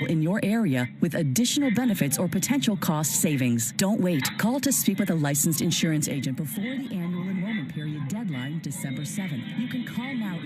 in your area with additional benefits or potential cost savings. Don't wait. Call to speak with a licensed insurance agent before the annual enrollment period deadline, December 7th. You can call now.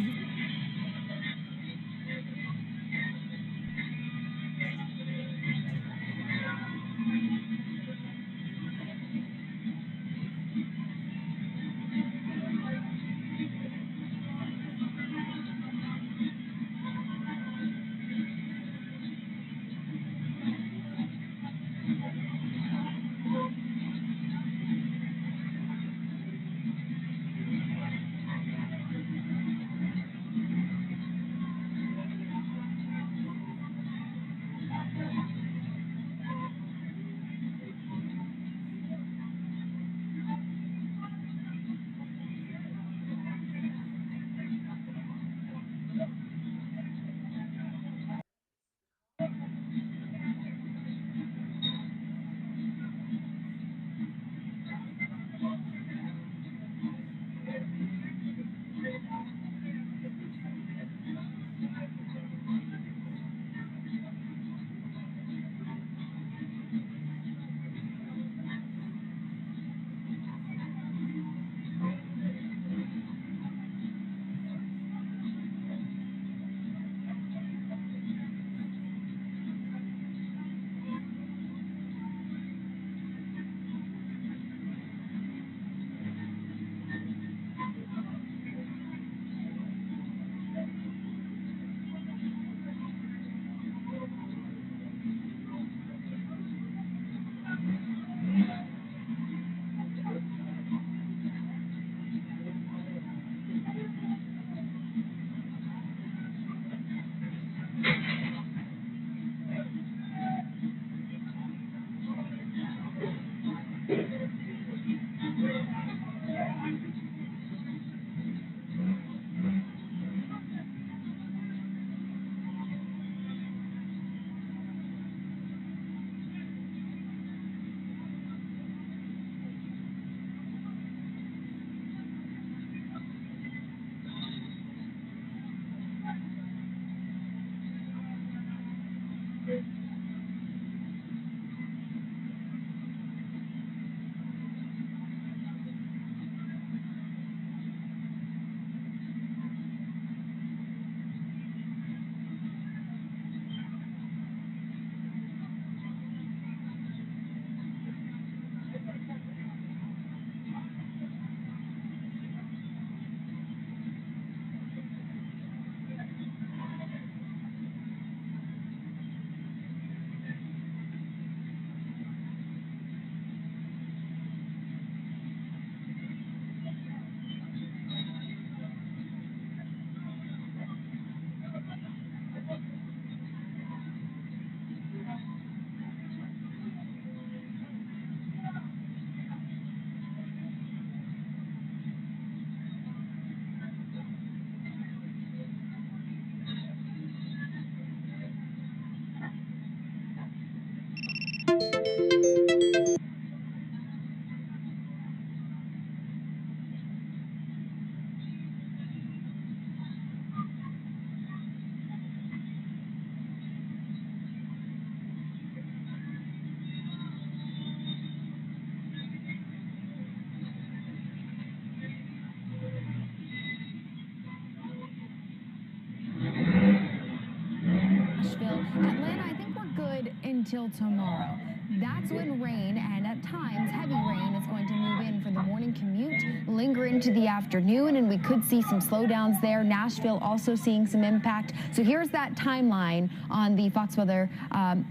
Atlanta, I think we're good until tomorrow. That's when rain, and at times heavy rain, is going to move in for the morning commute, linger into the afternoon, and we could see some slowdowns there. Nashville also seeing some impact. So here's that timeline on the Fox Weather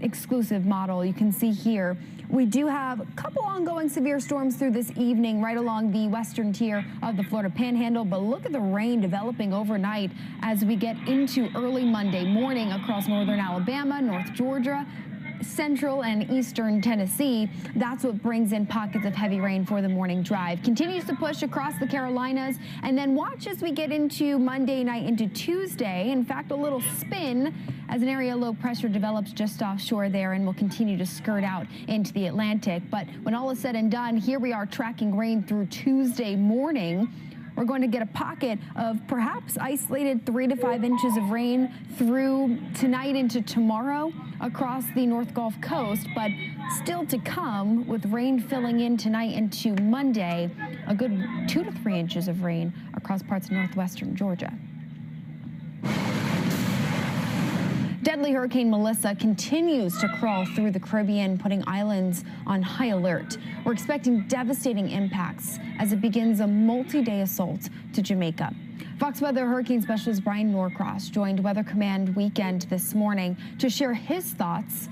exclusive model. You can see here we do have a couple ongoing severe storms through this evening right along the western tier of the Florida Panhandle, but look at the rain developing overnight as we get into early Monday morning across northern Alabama, North Georgia, central and eastern Tennessee. That's what brings in pockets of heavy rain for the morning drive. Continues to push across the Carolinas, and then watch as we get into Monday night into Tuesday. In fact, a little spin as an area low pressure develops just offshore there and will continue to skirt out into the Atlantic. But when all is said and done, here we are tracking rain through Tuesday morning. We're we're going to get a pocket of perhaps isolated 3 to 5 inches of rain through tonight into tomorrow across the North Gulf Coast, but still to come with rain filling in tonight into Monday, a good 2 to 3 inches of rain across parts of northwestern Georgia. Deadly Hurricane Melissa continues to crawl through the Caribbean, putting islands on high alert. We're expecting devastating impacts as it begins a multi-day assault to Jamaica. Fox Weather hurricane specialist Brian Norcross joined Weather Command Weekend this morning to share his thoughts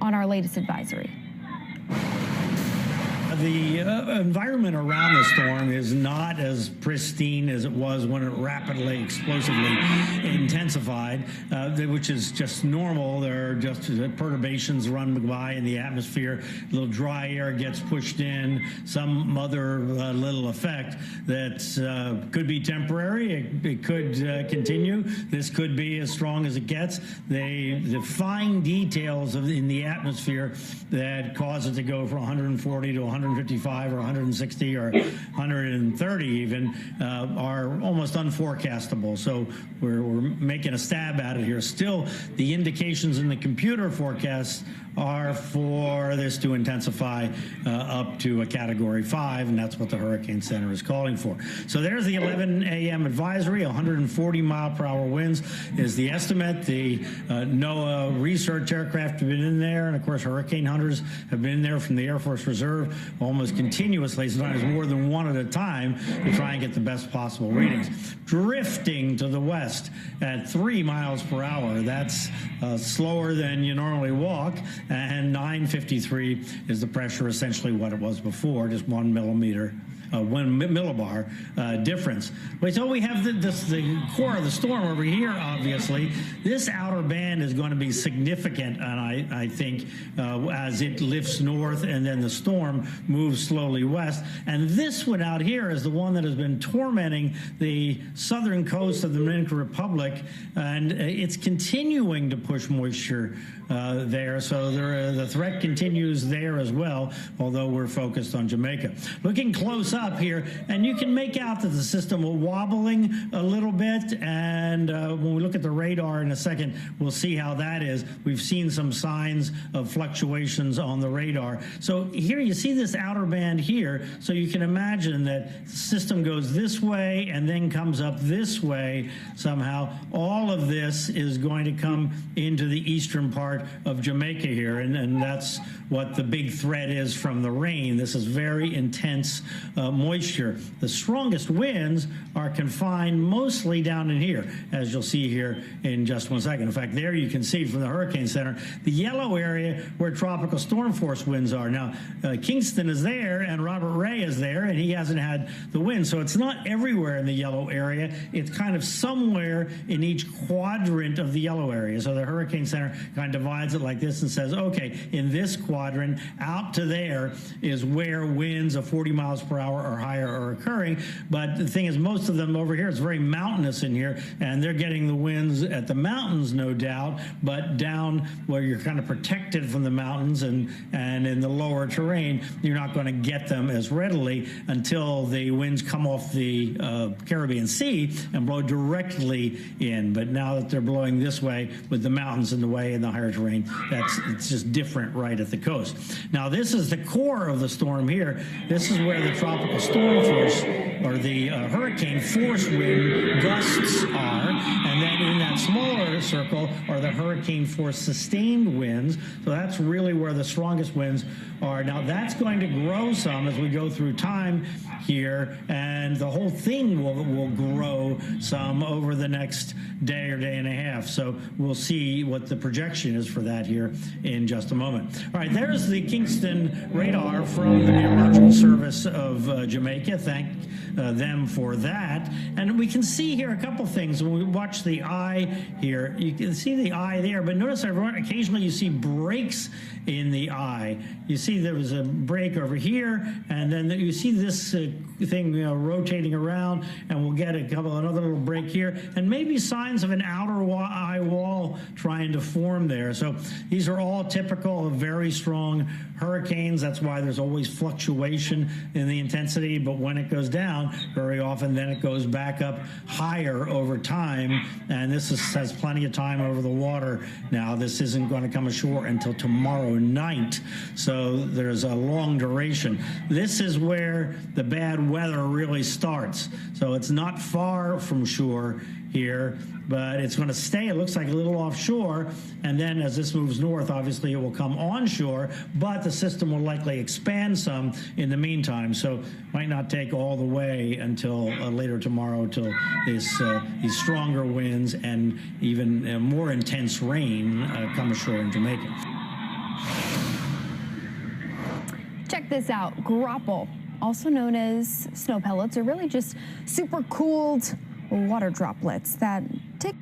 on our latest advisory. The environment around the storm is not as pristine as it was when it rapidly, explosively intensified, which is just normal. There are just perturbations run by in the atmosphere. A little dry air gets pushed in, some other little effect that could be temporary. It could continue. This could be as strong as it gets. The fine details in the atmosphere that cause it to go from 140 to 155 or 160 or 130 even are almost unforecastable. So we're making a stab at it here. Still, the indications in the computer forecasts are for this to intensify up to a Category 5, and that's what the Hurricane Center is calling for. So there's the 11 a.m. advisory. 140 mile per hour winds is the estimate. The NOAA research aircraft have been in there, and of course hurricane hunters have been there from the Air Force Reserve almost continuously, sometimes more than one at a time, to try and get the best possible readings. Drifting to the west at 3 miles per hour. That's slower than you normally walk. And 953 is the pressure, essentially what it was before, just 1 millibar difference. So we have the core of the storm over here, obviously. This outer band is going to be significant, and I think, as it lifts north and then the storm moves slowly west. And this one out here is the one that has been tormenting the southern coast of the Dominican Republic, and it's continuing to push moisture there. So the threat continues there as well, although we're focused on Jamaica. Looking close up here, and you can make out that the system will wobbling a little bit, and when we look at the radar in a second, we'll see how that is. We've seen some signs of fluctuations on the radar. So here you see this outer band here, so you can imagine that the system goes this way and then comes up this way somehow. All of this is going to come into the eastern part of Jamaica here, and that's what the big threat is from the rain. This is very intense moisture. The strongest winds are confined mostly down in here, as you'll see here in just 1 second. In fact, there you can see from the Hurricane Center the yellow area where tropical storm force winds are. Now, Kingston is there and Robert Ray is there, and he hasn't had the wind. So it's not everywhere in the yellow area. It's kind of somewhere in each quadrant of the yellow area. So the Hurricane Center kind of divides it like this and says, okay, in this quadrant out to there is where winds of 40 miles per hour or higher are occurring. But the thing is, most of them over here, it's very mountainous in here, and they're getting the winds at the mountains, no doubt, but down where you're kind of protected from the mountains and in the lower terrain, you're not going to get them as readily until the winds come off the Caribbean Sea and blow directly in. But now that they're blowing this way with the mountains in the way and the higher terrain, it's just different right at the coast. Now, this is the core of the storm here. This is where the tropical storm force or the hurricane force wind gusts are, and then in that smaller circle are the hurricane force sustained winds. So that's really where the strongest winds are. Now, that's going to grow some as we go through time here, and the whole thing will grow some over the next day or day and a half. So we'll see what the projection is for that here in just a moment. All right, there's the Kingston radar from the Meteorological Service of Jamaica. Thank them for that. And we can see here a couple things. When we watch the eye here, you can see the eye there, but notice everyone, occasionally you see breaks in the eye. You see there was a break over here, and then you see this thing rotating around, and we'll get another little break here, and maybe signs of an outer eye wall trying to form there. So these are all typical of very strong hurricanes. That's why there's always fluctuation in the intensity, but when it goes down, very often then it goes back up higher over time, and this has plenty of time over the water now. This isn't going to come ashore until tomorrow night, so there's a long duration. This is where the bad weather really starts. So it's not far from shore here, but it's going to stay, it looks like, a little offshore, and then as this moves north, obviously it will come onshore, but the system will likely expand some in the meantime, so might not take all the way until later tomorrow till these stronger winds and even more intense rain come ashore in Jamaica. Check this out. Grapple, also known as snow pellets, are really just super cooled water droplets that take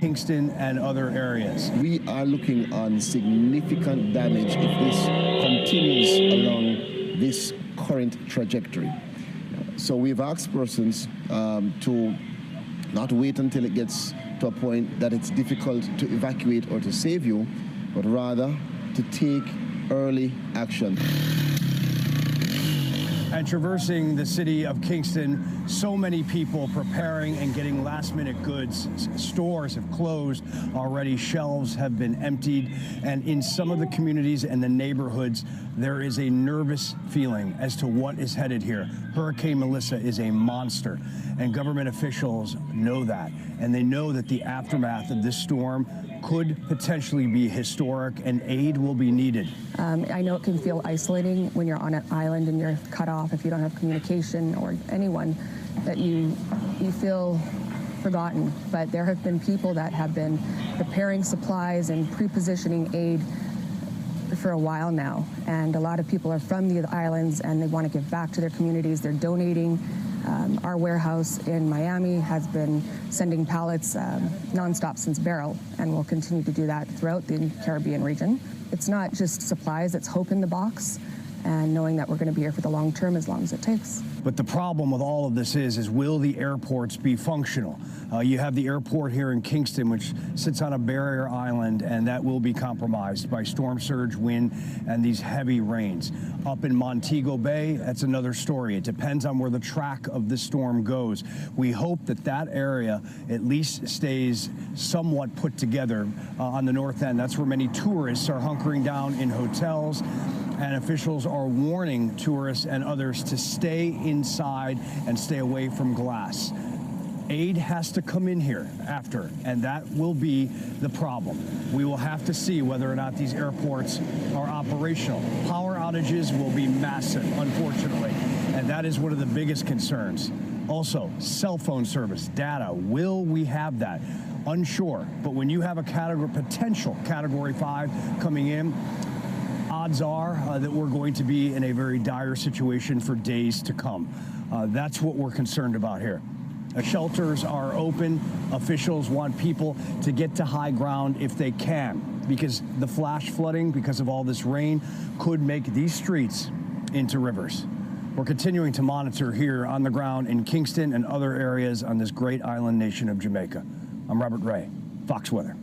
Kingston and other areas. We are looking on significant damage if this continues along this current trajectory. So we've asked persons to not wait until it gets to a point that it's difficult to evacuate or to save you, but rather to take early action. And traversing the city of Kingston, so many people preparing and getting last-minute goods. Stores have closed already, shelves have been emptied, and in some of the communities and the neighborhoods, there is a nervous feeling as to what is headed here. Hurricane Melissa is a monster, and government officials know that, and they know that the aftermath of this storm could potentially be historic, and aid will be needed. I know it can feel isolating when you're on an island and you're cut off if you don't have communication or anyone, that you feel forgotten. But there have been people that have been preparing supplies and pre-positioning aid for a while now. And a lot of people are from the islands and they want to give back to their communities. They're donating. Our warehouse in Miami has been sending pallets nonstop since Beryl, and will continue to do that throughout the Caribbean region. It's not just supplies, it's hope in the box, and knowing that we're going to be here for the long term as long as it takes. But the problem with all of this is will the airports be functional? You have the airport here in Kingston, which sits on a barrier island, and that will be compromised by storm surge, wind, and these heavy rains. Up in Montego Bay, that's another story. It depends on where the track of the storm goes. We hope that that area at least stays somewhat put together on the north end. That's where many tourists are hunkering down in hotels, and officials are warning tourists and others to stay inside and stay away from glass. Aid has to come in here after, and that will be the problem. We will have to see whether or not these airports are operational. Power outages will be massive, unfortunately, and that is one of the biggest concerns. Also, cell phone service, data, will we have that? Unsure, but when you have a potential Category 5 coming in, odds are that we're going to be in a very dire situation for days to come. That's what we're concerned about here. Shelters are open. Officials want people to get to high ground if they can, because the flash flooding, because of all this rain, could make these streets into rivers. We're continuing to monitor here on the ground in Kingston and other areas on this great island nation of Jamaica. I'm Robert Ray, Fox Weather.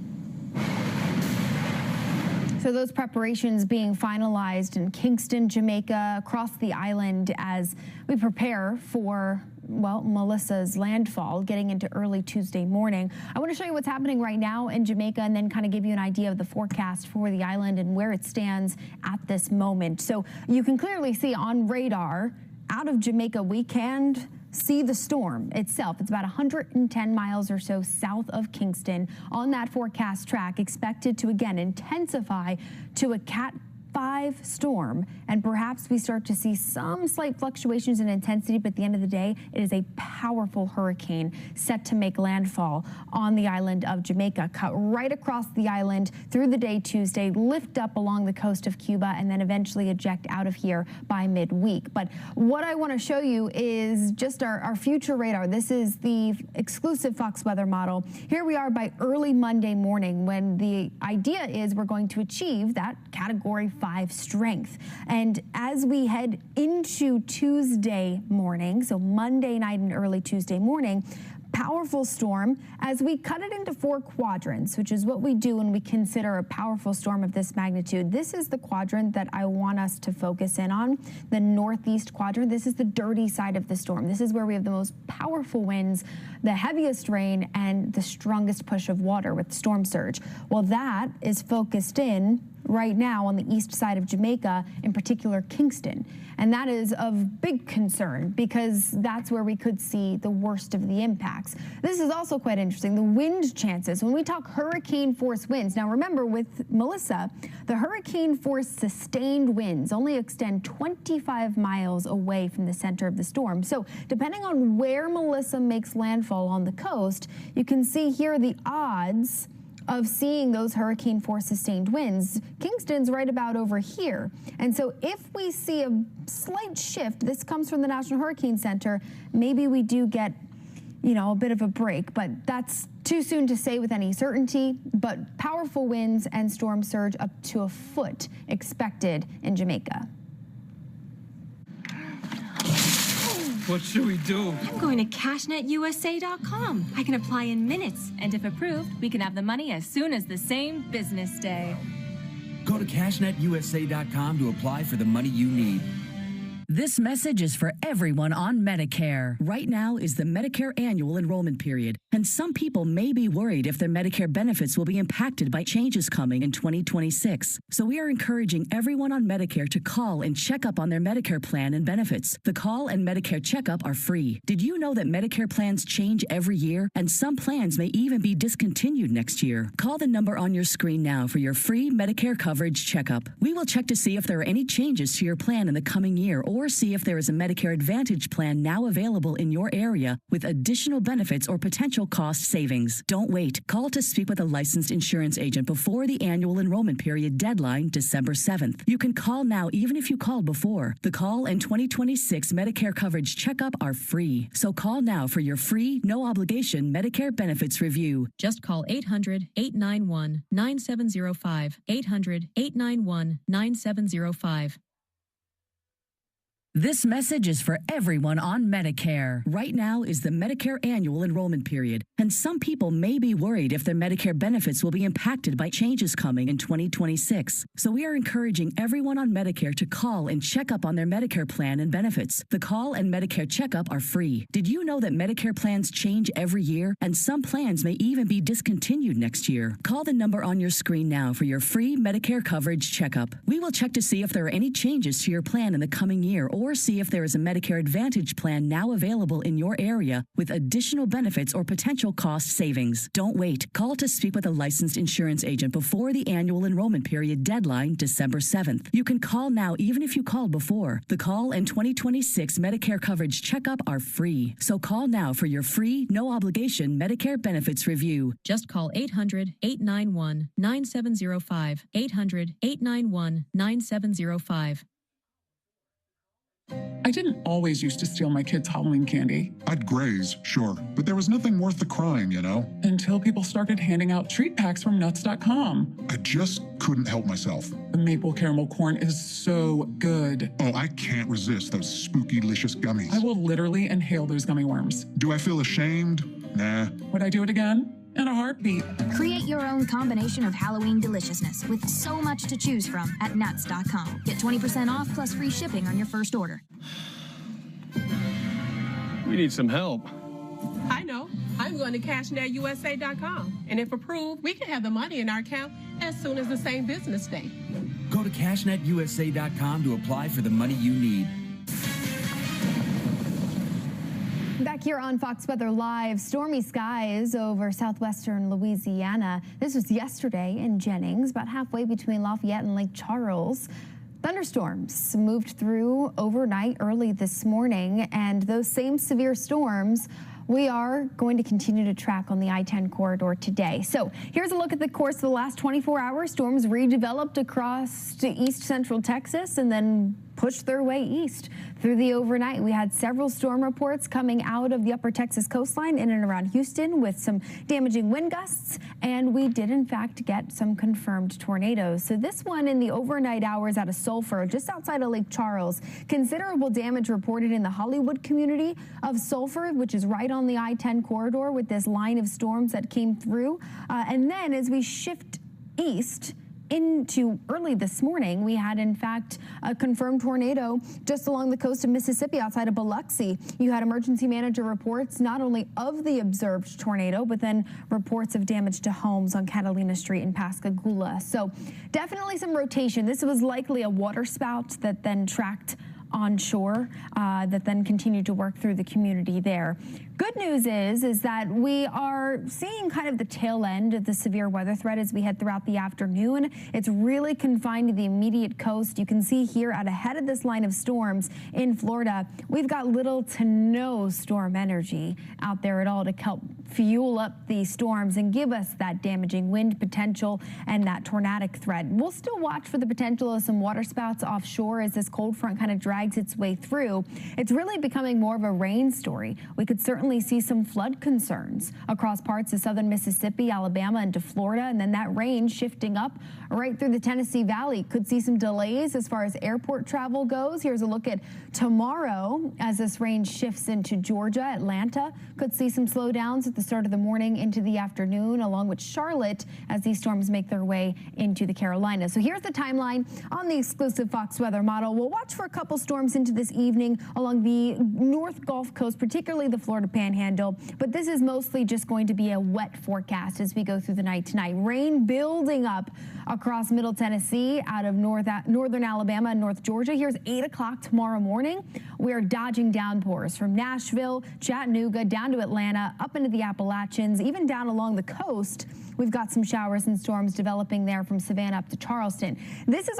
So those preparations being finalized in Kingston, Jamaica, across the island as we prepare for, well, Melissa's landfall getting into early Tuesday morning. I want to show you what's happening right now in Jamaica and then kind of give you an idea of the forecast for the island and where it stands at this moment. So you can clearly see on radar out of Jamaica, we can see the storm itself. It's about 110 miles or so south of Kingston on that forecast track, expected to again intensify to a Cat 5 storm, and perhaps we start to see some slight fluctuations in intensity, but at the end of the day, it is a powerful hurricane set to make landfall on the island of Jamaica, cut right across the island through the day Tuesday, lift up along the coast of Cuba, and then eventually eject out of here by midweek. But what I want to show you is just our future radar. This is the exclusive Fox weather model. Here we are by early Monday morning, when the idea is we're going to achieve that Category 5 strength. And as we head into Tuesday morning, so Monday night and early Tuesday morning, powerful storm as we cut it into 4 quadrants, which is what we do when we consider a powerful storm of this magnitude. This is the quadrant that I want us to focus in on, the northeast quadrant. This is the dirty side of the storm. This is where we have the most powerful winds, the heaviest rain, and the strongest push of water with storm surge. Well, that is focused in right now on the east side of Jamaica, in particular Kingston. And that is of big concern because that's where we could see the worst of the impacts. This is also quite interesting, the wind chances. When we talk hurricane force winds, now remember with Melissa, the hurricane force sustained winds only extend 25 miles away from the center of the storm. So depending on where Melissa makes landfall on the coast, you can see here the odds of seeing those hurricane force sustained winds. Kingston's right about over here. And so if we see a slight shift, this comes from the National Hurricane Center, maybe we do get a bit of a break, but that's too soon to say with any certainty. But powerful winds and storm surge up to a foot expected in Jamaica. What should we do? I'm going to cashnetusa.com. I can apply in minutes, and if approved, we can have the money as soon as the same business day. Go to cashnetusa.com to apply for the money you need. This message is for everyone on Medicare. Right now is the Medicare annual enrollment period, and some people may be worried if their Medicare benefits will be impacted by changes coming in 2026. So we are encouraging everyone on Medicare to call and check up on their Medicare plan and benefits. The call and Medicare checkup are free. Did you know that Medicare plans change every year, and some plans may even be discontinued next year? Call the number on your screen now for your free Medicare coverage checkup. We will check to see if there are any changes to your plan in the coming year, or see if there is a Medicare Advantage plan now available in your area with additional benefits or potential cost savings. Don't wait. Call to speak with a licensed insurance agent before the annual enrollment period deadline, December 7th. You can call now even if you called before. The call and 2026 Medicare coverage checkup are free. So call now for your free, no obligation Medicare benefits review. Just call 800-891-9705. 800-891-9705. This message is for everyone on Medicare. Right now is the Medicare annual enrollment period, and some people may be worried if their Medicare benefits will be impacted by changes coming in 2026. So we are encouraging everyone on Medicare to call and check up on their Medicare plan and benefits. The call and Medicare checkup are free. Did you know that Medicare plans change every year, and some plans may even be discontinued next year? Call the number on your screen now for your free Medicare coverage checkup. We will check to see if there are any changes to your plan in the coming year, or see if there is a Medicare Advantage plan now available in your area with additional benefits or potential cost savings. Don't wait. Call to speak with a licensed insurance agent before the annual enrollment period deadline, December 7th. You can call now even if you called before. The call and 2026 Medicare coverage checkup are free. So call now for your free, no obligation Medicare benefits review. Just call 800-891-9705. 800-891-9705. I didn't always used to steal my kids' Halloween candy. I'd graze, sure, but there was nothing worth the crying, you know? Until people started handing out treat packs from nuts.com. I just couldn't help myself. The maple caramel corn is so good. Oh, I can't resist those spooky-licious gummies. I will literally inhale those gummy worms. Do I feel ashamed? Nah. Would I do it again? In a heartbeat. Create your own combination of Halloween deliciousness with so much to choose from at nuts.com. Get 20% off plus free shipping on your first order. We need some help. I know. I'm going to cashnetusa.com. And if approved, we can have the money in our account as soon as the same business day. Go to cashnetusa.com to apply for the money you need. Back here on Fox Weather Live, stormy skies over southwestern Louisiana. This was yesterday in Jennings, about halfway between Lafayette and Lake Charles. Thunderstorms moved through overnight early this morning, and those same severe storms we are going to continue to track on the I-10 corridor today. So here's a look at the course of the last 24 hours. Storms redeveloped across to east central Texas and then pushed their way east through the overnight. We had several storm reports coming out of the upper Texas coastline in and around Houston with some damaging wind gusts, and we did in fact get some confirmed tornadoes. So this one in the overnight hours out of Sulphur, just outside of Lake Charles, considerable damage reported in the Hollywood community of Sulphur, which is right on the I-10 corridor with this line of storms that came through. And then as we shift east into early this morning, we had in fact a confirmed tornado just along the coast of Mississippi outside of Biloxi. You had emergency manager reports not only of the observed tornado, but then reports of damage to homes on Catalina Street in Pascagoula. So definitely some rotation. This was likely a water spout that then tracked onshore that then continued to work through the community there. Good news is that we are seeing kind of the tail end of the severe weather threat as we head throughout the afternoon. It's really confined to the immediate coast. You can see here out ahead of this line of storms in Florida, we've got little to no storm energy out there at all to help fuel up these storms and give us that damaging wind potential and that tornadic threat. We'll still watch for the potential of some water spouts offshore as this cold front kind of drags its way through. It's really becoming more of a rain story. We could certainly certainly see some flood concerns across parts of southern Mississippi, Alabama, into Florida, and then that rain shifting up right through the Tennessee Valley. Could see some delays as far as airport travel goes. Here's a look at tomorrow as this rain shifts into Georgia. Atlanta could see some slowdowns at the start of the morning into the afternoon, along with Charlotte as these storms make their way into the Carolinas. So here's the timeline on the exclusive Fox weather model. We'll watch for a couple storms into this evening along the North Gulf Coast, particularly the Florida Panhandle, but this is mostly just going to be a wet forecast as we go through the night tonight. Rain building up across Middle Tennessee, out of northern Alabama and North Georgia. Here's 8 o'clock tomorrow morning. We are dodging downpours from Nashville, Chattanooga, down to Atlanta, up into the Appalachians, even down along the coast. We've got some showers and storms developing there from Savannah up to Charleston. This is our